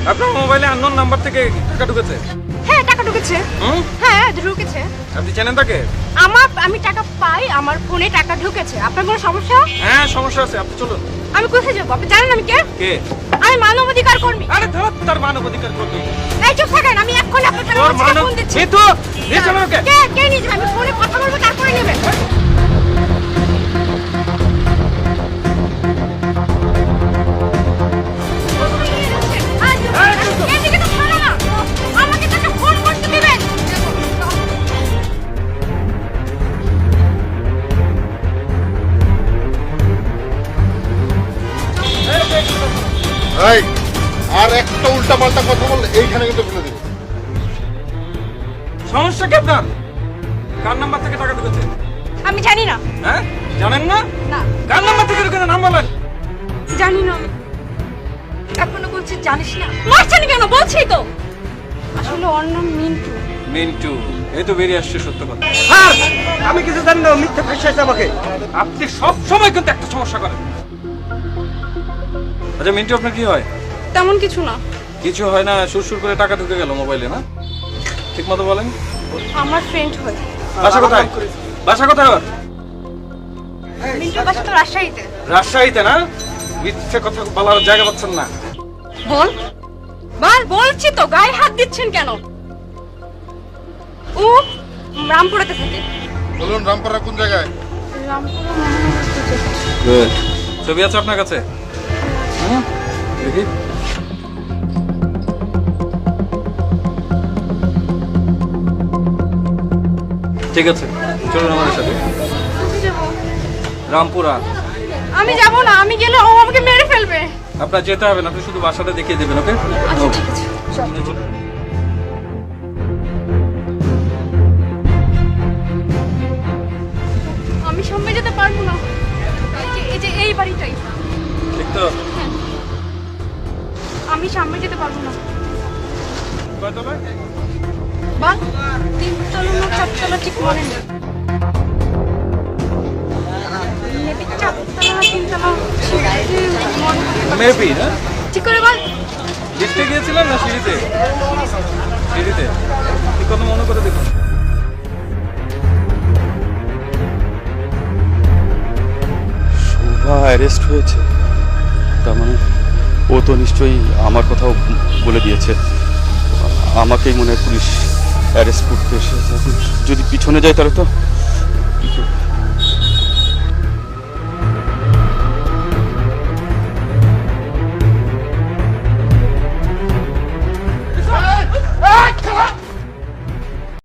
আপনার মোবাইলে unknown number থেকে টাকা ঢুকেছে? হ্যাঁ টাকা ঢুকেছে। হ্যাঁ ঢুকেছে। আপনি জানেন তাকে? আমি টাকা পাই, আমার ফোনে টাকা ঢুকেছে। আপনার কোনো সমস্যা? হ্যাঁ সমস্যা আছে, আপনি চলুন। আমি কোথায় যাবো? আপনি জানেন আমি কে? কে? আমি মানবাধিকার কর্মী। আরে ধর, তার মানবাধিকার কর্মী। এই চুপ থাকেন, আমি এক্ষুনি আপনার তোর মানব ফোন দিচ্ছি। মিতু, নিয়ে চলো ওকে। কে নিয়ে যাবে? আমি ফোনে কথা বলবো, তারপরে নেবে। এদিকে তো শোনো না, আমাকে তো একটা ফোন করতে দিবেন। এই আর একটা উল্টা পাল্টা কথা বললে এইখানে কিন্তু ফেলে দেবো। সমস্যা কি আপনার? কার নাম্বার থেকে টাকা ঢুকেছে? আমি জানি না। হ্যাঁ জানেন না? না কার নাম্বার থেকে ঢুকেছে নাম বলেন। জানি না। এখনো বলছি জানিস না। মারছেন কেন? বলছি তো। আসলে ওর নাম মিন্টু। মিন্টু, এই তো বেরিয়ে আসছে সত্য কথা। স্যার আমি কিছু জানি না, মিথ্যে ফাঁসিয়েছে আমাকে। আপনি সব সময় কিন্তু একটা সমস্যা করেন। আচ্ছা মিন্টু, আপনার কি হয়? তেমন কিছু না। কিছু হয় না, সুরসুর করে টাকা ঢুকে গেল মোবাইলে, না? ঠিক মতো বলেন। আমার ফ্রেন্ড হয়। বাসা কোথায়? বাসা কোথায় ওর? মিন্টুর বাসা তো রাজশাহীতে। রাজশাহীতে, না? মিথ্যে কথা বলার জায়গা পাচ্ছেন না। বল বলছি তো, গায়ে হাত দিচ্ছেন কেন? ও রামপুরাতে থাকে। বলুন রামপাড়া কোন জায়গায়? ছবি আছে আপনার কাছে? দেখি। ঠিক আছে, চলুন আমাদের সাথে। রামপুরা। আমি যাব না, আমি গেলে ও আমাকে মেরে ফেলবে। আপনার যেতে হবে না, আপনি শুধু বাসাটা দেখিয়ে দেবেন, ওকে? আচ্ছা ঠিক আছে, চল। আমি সামনে যেতে পারবো না। এই বাড়িটাই। ঠিক তো? আমি সামনে যেতে পারবো না। কয়তলায়? বা তিনতলা না চারতলা ঠিক মনে নেই। মেবি চারতলা না তিনতলা মেবি, না? ঠিক করে বল। লিফটে গিয়েছিলেন না সিঁড়িতে? সিঁড়িতে। ঠিক কথা মনে করে দেখুন। শোভা অ্যারেস্ট হয়েছে, তার মানে ও তো নিশ্চয়ই আমার কথাও বলে দিয়েছে। আমাকেই মনে হয় পুলিশ অ্যারেস্ট করতে এসেছে। এখন যদি পিছনে যায় তাহলে তো